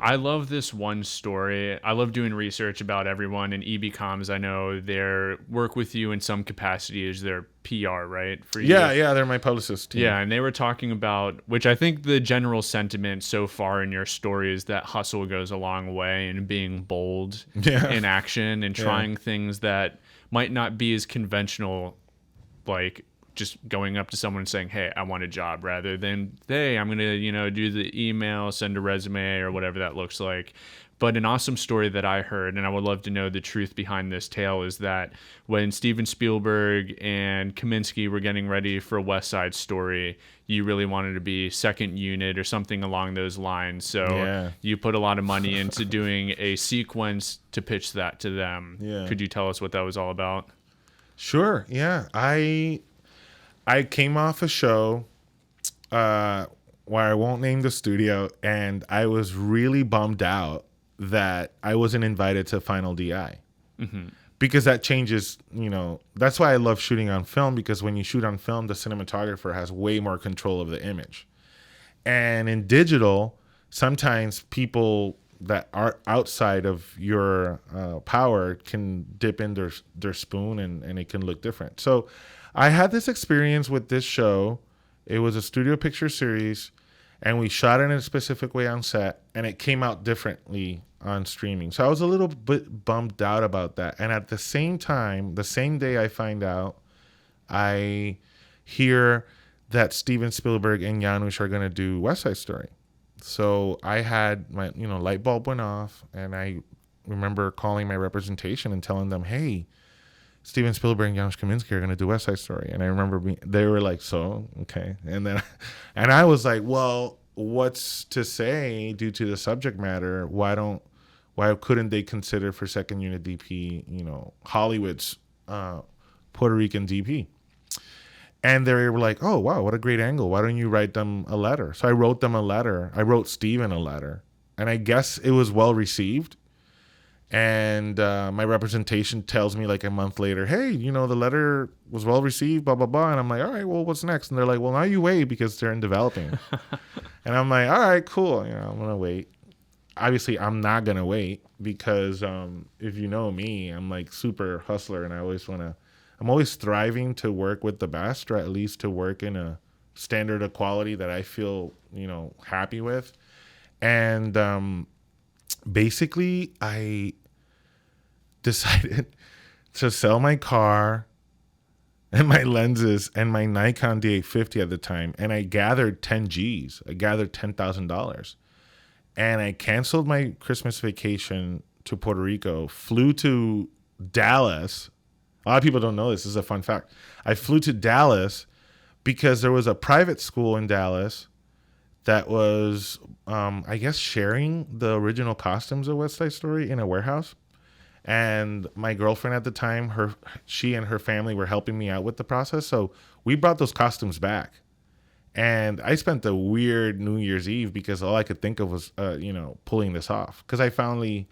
I love this one story. I love doing research about everyone, and EB Comms, I know their work with you in some capacity is their PR, right? For you. Yeah, they're my publicist team. Yeah, and they were talking about, which I think the general sentiment so far in your story is that hustle goes a long way and being bold Yeah. in action and trying things that might not be as conventional, like just going up to someone and saying, "Hey, I want a job," rather than, "Hey, I'm gonna, do the email, send a resume, or whatever that looks like." But an awesome story that I heard, and I would love to know the truth behind this tale, is that when Steven Spielberg and Kaminsky were getting ready for West Side Story, you really wanted to be second unit or something along those lines. So you put a lot of money into doing a sequence to pitch that to them. Yeah. Could you tell us what that was all about? Sure. Yeah. I came off a show where I won't name the studio, and I was really bummed out that I wasn't invited to Final DI. Because that changes, that's why I love shooting on film, because when you shoot on film, the cinematographer has way more control of the image. And in digital, sometimes people that are outside of your power can dip in their spoon and it can look different. So I had this experience with this show. It was a studio picture series, and we shot it in a specific way on set, and it came out differently on streaming. So I was a little bit bummed out about that. And at the same time, the same day I find out, I hear that Steven Spielberg and Janusz are going to do West Side Story. So I had my, light bulb went off, and I remember calling my representation and telling them, "Hey, Steven Spielberg and Janusz Kaminski are going to do West Side Story." And I remember they were like, "So, okay." And then, and I was like, "Well, what's to say due to the subject matter? Why couldn't they consider for second unit DP, Hollywood's Puerto Rican DP?" And they were like, "Oh, wow, what a great angle. Why don't you write them a letter?" So I wrote them a letter. I wrote Steven a letter. And I guess it was well received. And my representation tells me like a month later, "Hey, the letter was well received, blah, blah, blah." And I'm like, "All right, well, what's next?" And they're like, "Well, now you wait because they're in developing." And I'm like, "All right, cool. I'm going to wait." Obviously, I'm not going to wait because if you know me, I'm like super hustler, and I'm always thriving to work with the best, or at least to work in a standard of quality that I feel, happy with. And basically, I decided to sell my car and my lenses and my Nikon D850 at the time, and I gathered 10 G's. I gathered $10,000, and I canceled my Christmas vacation to Puerto Rico, flew to Dallas. A lot of people don't know this. This is a fun fact. I flew to Dallas because there was a private school in Dallas that was, I guess, sharing the original costumes of West Side Story in a warehouse. And my girlfriend at the time, she and her family were helping me out with the process. So we brought those costumes back. And I spent a weird New Year's Eve because all I could think of was, pulling this off. Because I finally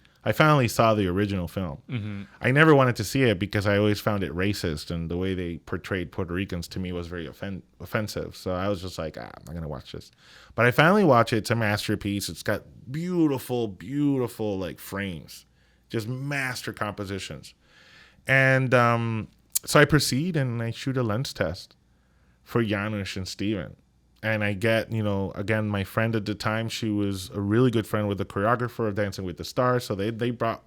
saw the original film. Mm-hmm. I never wanted to see it because I always found it racist, and the way they portrayed Puerto Ricans to me was very offensive. So I was just like, I'm not going to watch this. But I finally watched it. It's a masterpiece. It's got beautiful, beautiful like frames, just master compositions. And so I proceed and I shoot a lens test for Janusz and Steven. And I get, again, my friend at the time, she was a really good friend with the choreographer of Dancing with the Stars. So they brought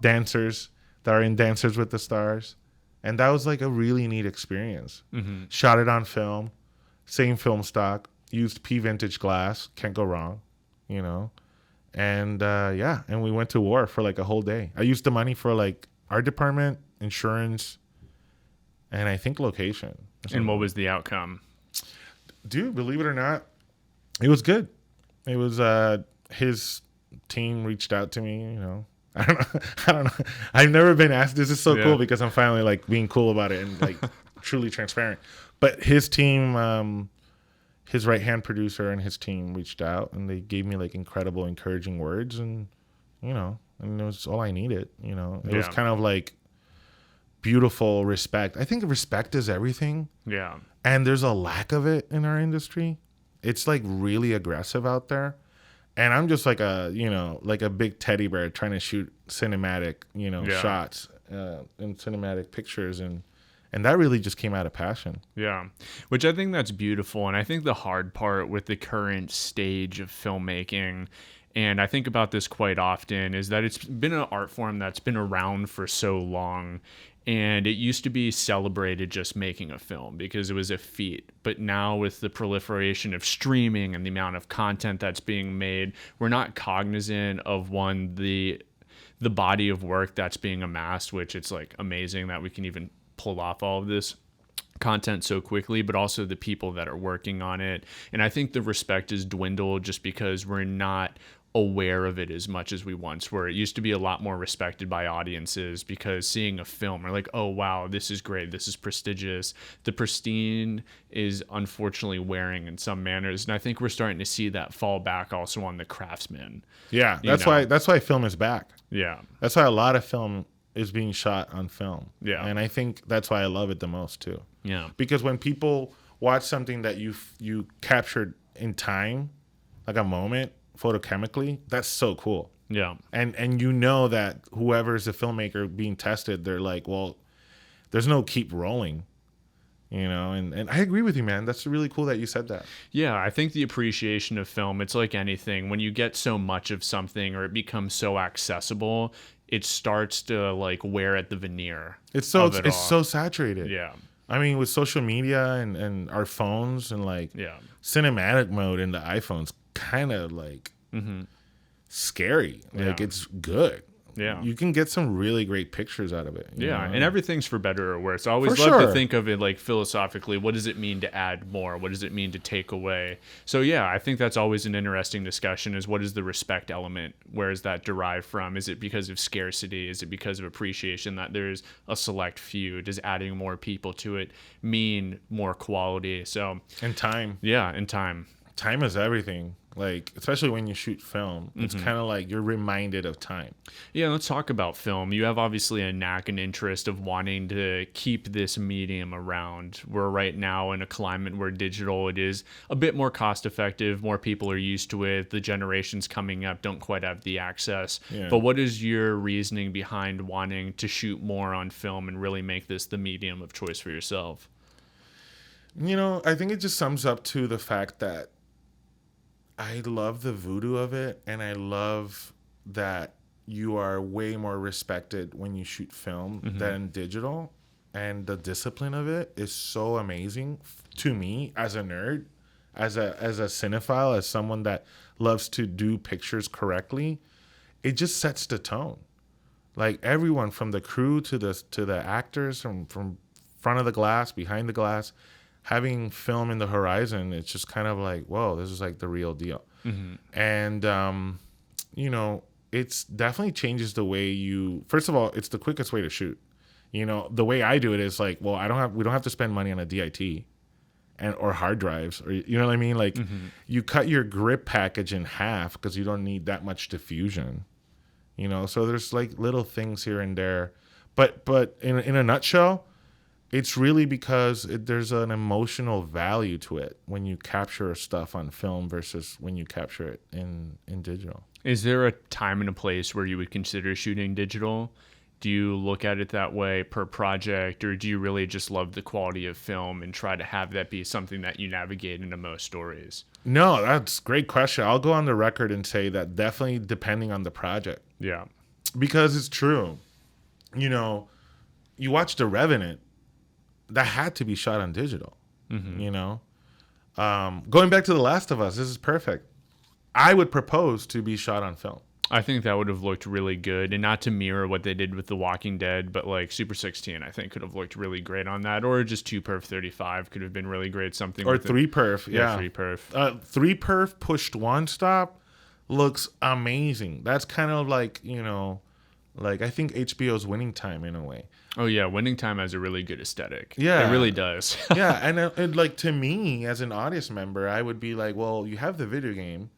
dancers that are in Dancers with the Stars. And that was like a really neat experience. Mm-hmm. Shot it on film, same film stock, used P vintage glass, can't go wrong, And and we went to war for like a whole day. I used the money for like art department, insurance, and I think location. And what was the outcome? Dude, believe it or not, it was good. It was his team reached out to me, I don't know. I've never been asked. This is so cool because I'm finally like being cool about it and like truly transparent. But his team, his right-hand producer and his team reached out, and they gave me like incredible encouraging words, and it was all I needed. It was kind of like beautiful respect. I think respect is everything. Yeah. And there's a lack of it in our industry. It's like really aggressive out there. And I'm just like a, like a big teddy bear trying to shoot cinematic, shots and cinematic pictures. And that really just came out of passion. Yeah, which I think that's beautiful. And I think the hard part with the current stage of filmmaking, and I think about this quite often, is that it's been an art form that's been around for so long. And it used to be celebrated just making a film because it was a feat. But now with the proliferation of streaming and the amount of content that's being made, we're not cognizant of the body of work that's being amassed, which it's like amazing that we can even pull off all of this content so quickly, but also the people that are working on it. And I think the respect has dwindled just because we're not aware of it as much as we once were. It used to be a lot more respected by audiences because seeing a film, we're like, oh wow, this is great, this is prestigious. The pristine is unfortunately wearing in some manners, and I think we're starting to see that fall back also on the craftsman. Yeah, that's why film is back. Yeah, that's why a lot of film is being shot on film. Yeah, and I think that's why I love it the most too. Yeah, because when people watch something that you captured in time, like a moment, photochemically, that's so cool. Yeah. And that whoever's the filmmaker being tested, they're like, well, there's no keep rolling, and I agree with you, man. That's really cool that you said that. Yeah, I think the appreciation of film, it's like anything. When you get so much of something or it becomes so accessible, it starts to like wear at the veneer. It's so saturated. Yeah. I mean, with social media and our phones and like cinematic mode in the iPhones, kind of like scary. Like it's good. Yeah, you can get some really great pictures out of it. Yeah, and everything's for better or worse. I always love to think of it like philosophically. What does it mean to add more? What does it mean to take away? So yeah, I think that's always an interesting discussion. Is what is the respect element? Where is that derived from? Is it because of scarcity? Is it because of appreciation that there's a select few? Does adding more people to it mean more quality? So and time. Yeah, and time. Time is everything. Like, especially when you shoot film, it's kind of like you're reminded of time. Yeah, let's talk about film. You have obviously a knack and interest of wanting to keep this medium around. We're right now in a climate where digital, it is a bit more cost effective. More people are used to it. The generations coming up don't quite have the access. Yeah. But what is your reasoning behind wanting to shoot more on film and really make this the medium of choice for yourself? I think it just sums up to the fact that I love the voodoo of it, and I love that you are way more respected when you shoot film than digital, and the discipline of it is so amazing to me as a nerd, as a cinephile, as someone that loves to do pictures correctly. It just sets the tone. Like everyone from the crew to the actors from front of the glass, behind the glass, having film in the horizon, it's just kind of like, whoa, this is like the real deal. And, it's definitely changes the way first of all, it's the quickest way to shoot. The way I do it is like, well, we don't have to spend money on a DIT or hard drives, or, you know what I mean? Like you cut your grip package in half because you don't need that much diffusion, so there's like little things here and there, but in a nutshell, it's really because there's an emotional value to it when you capture stuff on film versus when you capture it in digital. Is there a time and a place where you would consider shooting digital? Do you look at it that way per project, or do you really just love the quality of film and try to have that be something that you navigate into most stories? No, that's a great question. I'll go on the record and say that definitely depending on the project. Yeah. Because it's true. You watch The Revenant, that had to be shot on digital, going back to The Last of Us, this is perfect. I would propose to be shot on film. I think that would have looked really good, and not to mirror what they did with The Walking Dead, but like Super 16, I think could have looked really great on that, or just 2perf 35 could have been really great. Something or 3perf, yeah, 3perf. 3perf pushed one stop looks amazing. That's kind of like like I think HBO's Winning Time in a way. Oh yeah, Winning Time has a really good aesthetic. Yeah, it really does. Yeah, and like to me as an audience member, I would be like, well, you have the video game,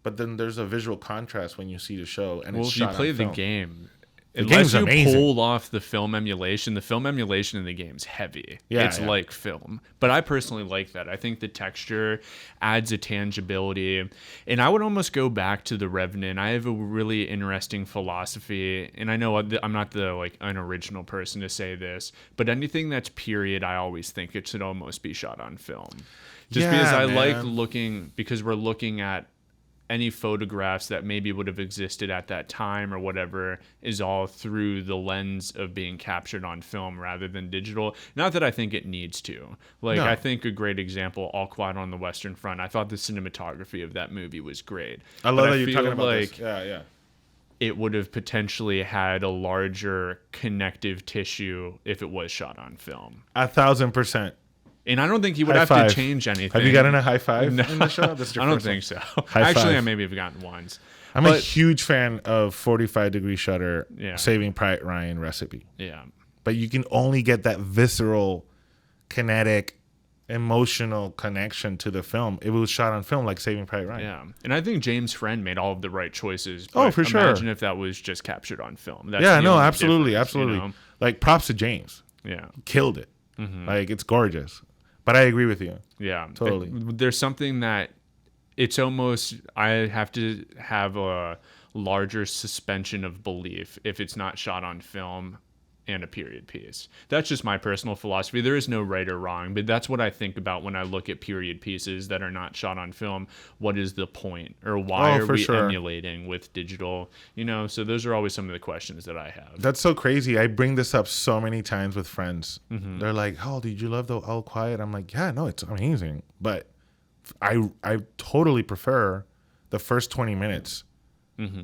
but then there's a visual contrast when you see the show, and it's shot on film. The game, Unless game's you amazing. pull off the film emulation in the game's heavy. Yeah, It's yeah. like film. But I personally like that. I think the texture adds a tangibility. And I would almost go back to The Revenant. I have a really interesting philosophy, and I know I'm not the like unoriginal person to say this, but anything that's period, I always think it should almost be shot on film. Just because I like looking, because we're looking at any photographs that maybe would have existed at that time or whatever is all through the lens of being captured on film rather than digital. Not that I think it needs to. Like, No. I think a great example, All Quiet on the Western Front, I thought the cinematography of that movie was great. I love But that you're feel talking about like this. Yeah. it would have potentially had a larger connective tissue if it was shot on film. 1,000%. And I don't think he would High have five. to change anything. Have you gotten a high five No. in the show? This is your I don't first one? think so. High Actually, five. I maybe have gotten once. I'm a But- huge fan of 45 Degree Shutter, Yeah. Saving Private Ryan recipe. Yeah. But you can only get that visceral, kinetic, emotional connection to the film if it was shot on film, like Saving Private Ryan. Yeah. And I think James Friend made all of the right choices. Oh, but for sure. Imagine if that was just captured on film. That's Yeah, the no, only absolutely, difference, absolutely. you know? Like, props to James. Yeah. Killed it. Mm-hmm. Like, it's gorgeous. But I agree with you. Yeah. Totally. There's something that it's almost, I have to have a larger suspension of belief if it's not shot on film and a period piece. That's just my personal philosophy. There is no right or wrong, but that's what I think about when I look at period pieces that are not shot on film. What is the point, or why are we emulating with digital? You know, so those are always some of the questions that I have. That's so crazy. I bring this up so many times with friends. Mm-hmm. They're like, "Oh, did you love the All Quiet?" I'm like, "Yeah, no, it's amazing." But I totally prefer the first 20 minutes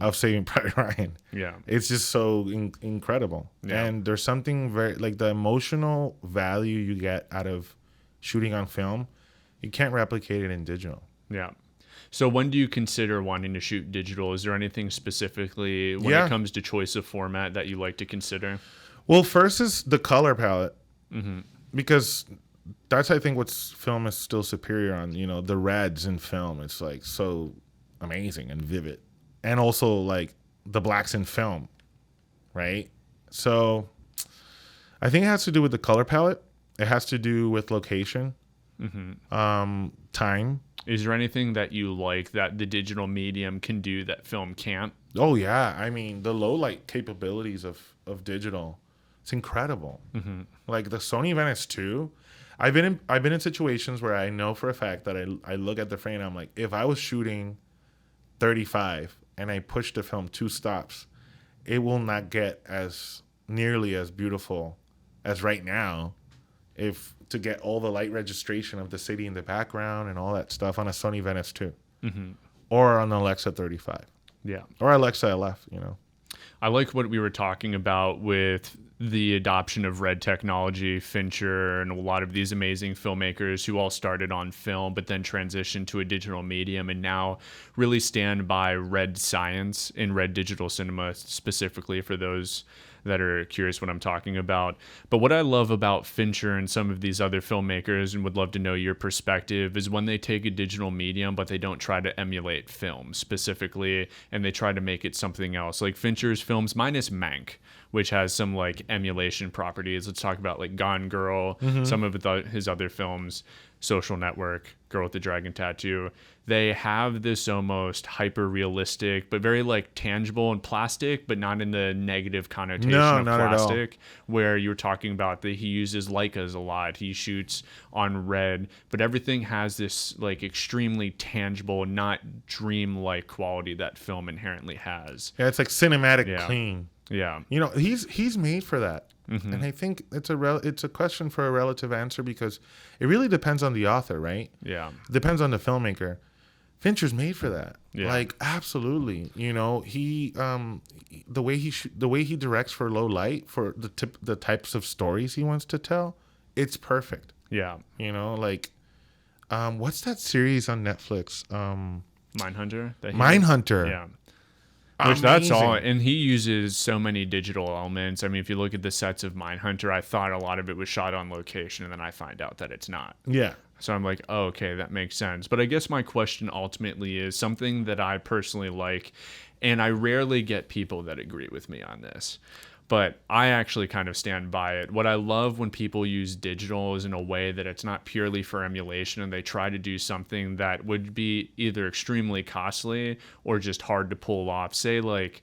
of Saving Private Ryan. Yeah. It's just so incredible. Yeah. And there's something very, like, the emotional value you get out of shooting on film, you can't replicate it in digital. Yeah. So when do you consider wanting to shoot digital? Is there anything specifically when Yeah. it comes to choice of format that you like to consider? Well, first is the color palette. Because that's, I think, what's film is still superior on. You know, the reds in film, it's like so amazing and vivid. And also, like, the blacks in film, right? So I think it has to do with the color palette. It has to do with location, time. Is there anything that you like that the digital medium can do that film can't? Oh, yeah. I mean, the low light capabilities of digital, it's incredible. Like the Sony Venice 2, I've been in situations where I know for a fact that I look at the frame and I'm like, if I was shooting 35 and I push the film 2 stops, it will not get as nearly as beautiful as right now if to get all the light registration of the city in the background and all that stuff on a Sony Venice 2 or on an Alexa 35 Yeah. or Alexa LF, you know. I like what we were talking about with the adoption of red technology, Fincher, and a lot of these amazing filmmakers who all started on film but then transitioned to a digital medium and now really stand by red science in red digital cinema, specifically for those that are curious what I'm talking about. But what I love about Fincher and some of these other filmmakers, and would love to know your perspective, is when they take a digital medium but they don't try to emulate film specifically and they try to make it something else. Like Fincher's films minus Mank, which has some like emulation properties. Let's talk about like Gone Girl, some of his other films, Social Network, Girl with the Dragon Tattoo. They have this almost hyper realistic, but very like tangible and plastic, but not in the negative connotation of not at all. plastic, where you were talking about that he uses Leicas a lot. He shoots on red, but everything has this like extremely tangible, not dream-like quality that film inherently has. Yeah, it's like cinematic clean. Yeah. You know, he's made for that. And I think it's a question for a relative answer because it really depends on the author, right? Yeah. It depends on the filmmaker. Fincher's made for that. Yeah. Like, absolutely. You know, he the way he directs for low light for the types of stories he wants to tell, it's perfect. Yeah. You know, like what's that series on Netflix? Mindhunter? Mindhunter. Yeah. Which that's all, Amazing. and he uses so many digital elements. I mean, if you look at the sets of Mindhunter, I thought a lot of it was shot on location, and then I find out that it's not. Yeah. So I'm like, oh, okay, that makes sense. But I guess my question ultimately is something that I personally like, And I rarely get people that agree with me on this, but I actually kind of stand by it. What I love when people use digital is in a way that it's not purely for emulation, and they try to do something that would be either extremely costly or just hard to pull off. Say like,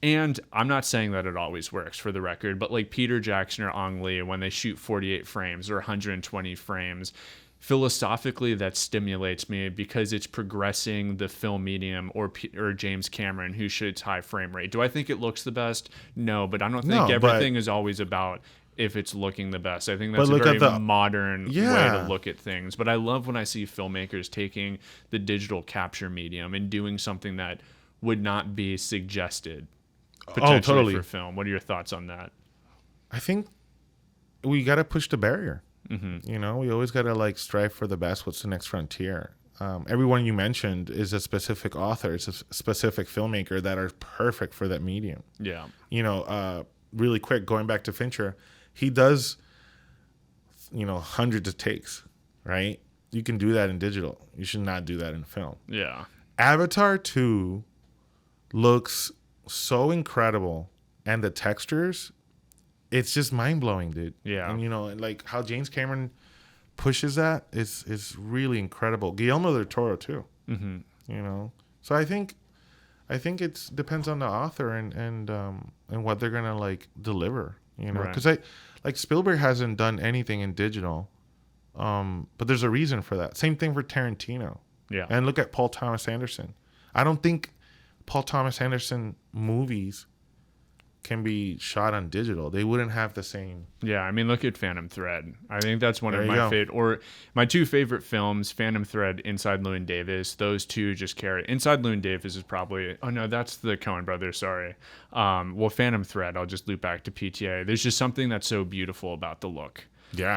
and I'm not saying that it always works, for the record, but like Peter Jackson or Ang Lee, when they shoot 48 frames or 120 frames, philosophically that stimulates me because it's progressing the film medium. Or James Cameron, who shoots high frame rate. Do I think it looks the best? No, but I don't think everything is always about if it's looking the best. I think that's a very modern way to look at things. But I love when I see filmmakers taking the digital capture medium and doing something that would not be suggested potentially for film. What are your thoughts on that? I think we got to push the barrier. You know, we always got to like strive for the best. What's the next frontier? Everyone you mentioned is a specific author. It's a specific filmmaker that are perfect for that medium. Yeah. You know, really quick, going back to Fincher, he does, you know, hundreds of takes, right? You can do that in digital. You should not do that in film. Yeah. Avatar 2 looks so incredible, and the textures, it's just mind-blowing, dude. Yeah. And you know, like how James Cameron pushes that is really incredible. Guillermo del Toro too. You know, so I think it depends on the author and what they're gonna like deliver, you know, because like Spielberg hasn't done anything in digital, but there's a reason for that. Same thing for Tarantino. Yeah. And look at Paul Thomas Anderson. I don't think Paul Thomas Anderson movies can be shot on digital. They wouldn't have the same. Yeah, I mean, look at Phantom Thread. I think that's one of my favorite, or my two favorite films, Phantom Thread, Inside Llewyn Davis. Those two just carry. Inside Llewyn Davis is probably, oh no, that's the Coen brothers, sorry. Well, Phantom Thread, I'll just loop back to PTA. There's just something that's so beautiful about the look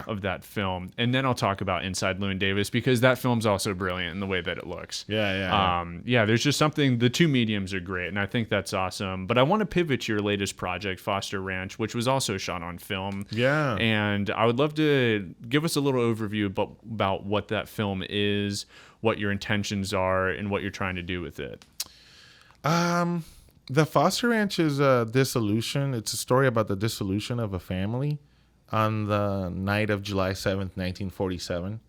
of that film. And then I'll talk about Inside Llewyn Davis, because that film's also brilliant in the way that it looks. Yeah, there's just something, the two mediums are great, and I think that's awesome. But I want to pivot to your latest project, Foster Ranch, which was also shot on film. Yeah. And I would love to give us a little overview about what that film is, what your intentions are, and what you're trying to do with it. The Foster Ranch is a dissolution. It's a story about the dissolution of a family on the night of July 7th, 1947.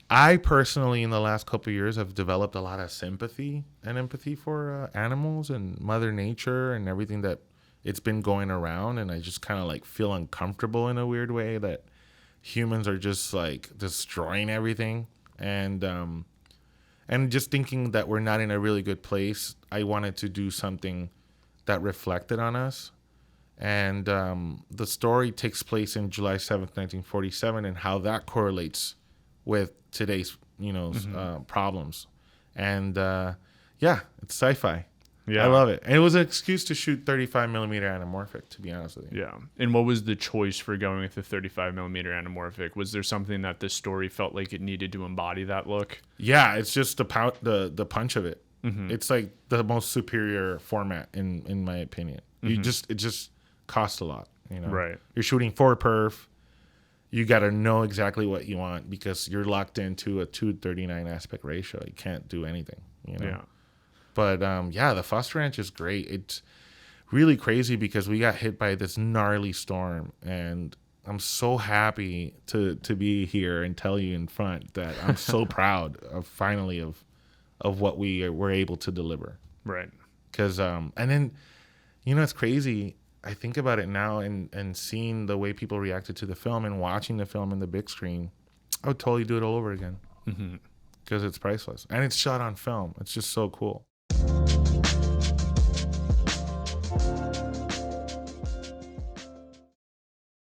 I personally, in the last couple of years, have developed a lot of sympathy and empathy for animals and Mother Nature and everything that it's been going around. And I just kind of like feel uncomfortable in a weird way that humans are just like destroying everything. And just thinking that we're not in a really good place, I wanted to do something that reflected on us. And the story takes place in July 7th, 1947, and how that correlates with today's, you know, problems. And it's sci-fi. Yeah, I love it. And it was an excuse to shoot 35 millimeter anamorphic, to be honest with you. Yeah. And what was the choice for going with the 35 millimeter anamorphic? Was there something that the story felt like it needed to embody that look? Yeah, it's just the punch of it. It's like the most superior format in my opinion. It just costs a lot, you know. Right. You're shooting 4-perf. You got to know exactly what you want because you're locked into a 2:39 aspect ratio. You can't do anything, you know. Yeah. But the Foster Ranch is great. It's really crazy because we got hit by this gnarly storm, and I'm so happy to be here and tell you in front that I'm so proud of finally of what we were able to deliver. Right. Because and then, you know, it's crazy. I think about it now and seeing the way people reacted to the film and watching the film in the big screen, I would totally do it all over again. Because it's priceless. And it's shot on film. It's just so cool.